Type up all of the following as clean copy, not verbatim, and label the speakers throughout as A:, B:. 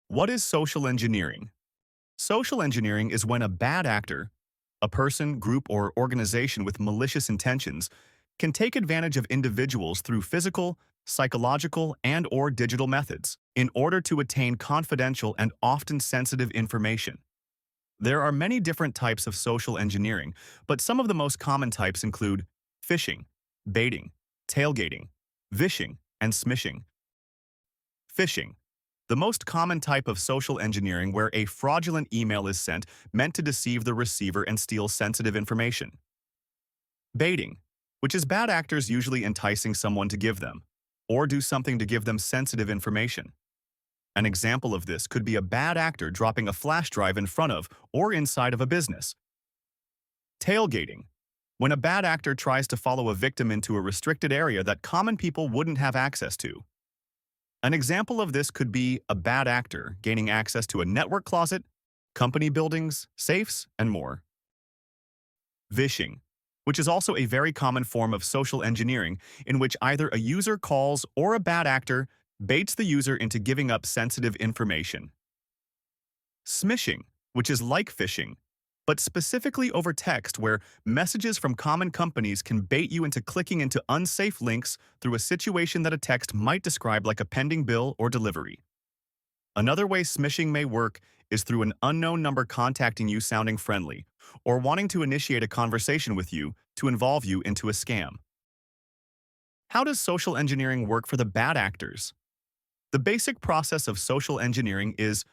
A: What is social engineering? Social engineering is when a bad actor, a person, group, or organization with malicious intentions, can take advantage of individuals through physical, psychological, and/or digital methods in order to attain confidential and often sensitive information. There are many different types of social engineering, but some of the most common types include phishing, baiting, tailgating, vishing, and smishing. Phishing, the most common type of social engineering where a fraudulent email is sent meant to deceive the receiver and steal sensitive information. Baiting, which is bad actors usually enticing someone to give them, or do something to give them sensitive information. An example of this could be a bad actor dropping a flash drive in front of or inside of a business. Tailgating, when a bad actor tries to follow a victim into a restricted area that common people wouldn't have access to. An example of this could be a bad actor gaining access to a network closet, company buildings, safes, and more. Vishing, which is also a very common form of social engineering in which either a user calls or a bad actor baits the user into giving up sensitive information. Smishing, which is like phishing, but specifically over text where messages from common companies can bait you into clicking into unsafe links through a situation that a text might describe like a pending bill or delivery. Another way smishing may work is through an unknown number contacting you sounding friendly, or wanting to initiate a conversation with you to involve you into a scam. How does social engineering work for the bad actors? The basic process of social engineering is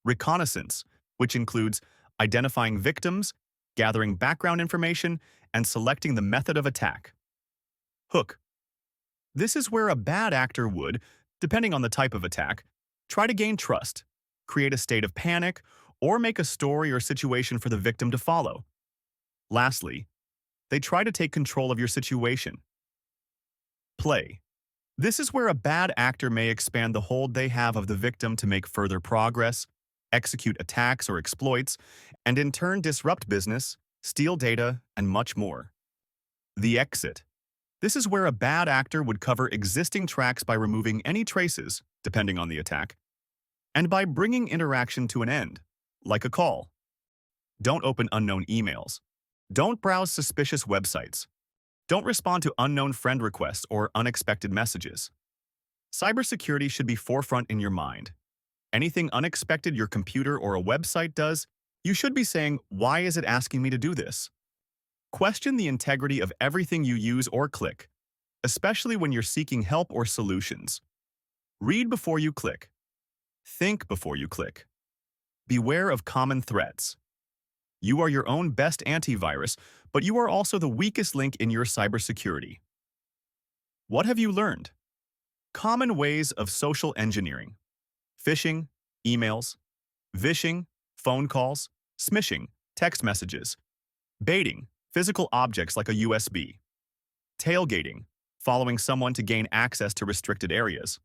A: reconnaissance, which includes identifying victims, gathering background information, and selecting the method of attack. Hook. This is where a bad actor would, depending on the type of attack, try to gain trust, create a state of panic, or make a story or situation for the victim to follow. Lastly, they try to take control of your situation. Play. This is where a bad actor may expand the hold they have of the victim to make further progress, execute attacks or exploits, and in turn disrupt business, steal data, and much more. The exit. This is where a bad actor would cover existing tracks by removing any traces, depending on the attack, and by bringing interaction to an end, like a call. Don't open unknown emails. Don't browse suspicious websites. Don't respond to unknown friend requests or unexpected messages. Cybersecurity should be forefront in your mind. Anything unexpected your computer or a website does, you should be saying, "Why is it asking me to do this?" Question the integrity of everything you use or click, especially when you're seeking help or solutions. Read before you click. Think before you click. Beware of common threats. You are your own best antivirus, but you are also the weakest link in your cybersecurity. What have you learned? Common ways of social engineering: phishing, emails; vishing, phone calls; smishing, text messages; baiting, physical objects like a USB; tailgating, following someone to gain access to restricted areas.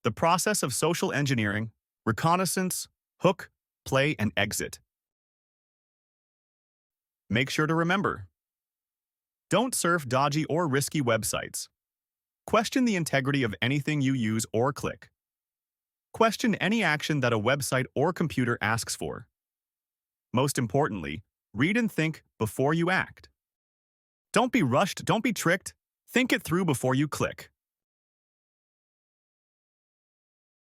A: The process of social engineering: reconnaissance, hook, play, and exit. Make sure to remember: don't surf dodgy or risky websites. Question the integrity of anything you use or click. Question any action that a website or computer asks for. Most importantly, read and think before you act. Don't be rushed, don't be tricked. Think it through before you click.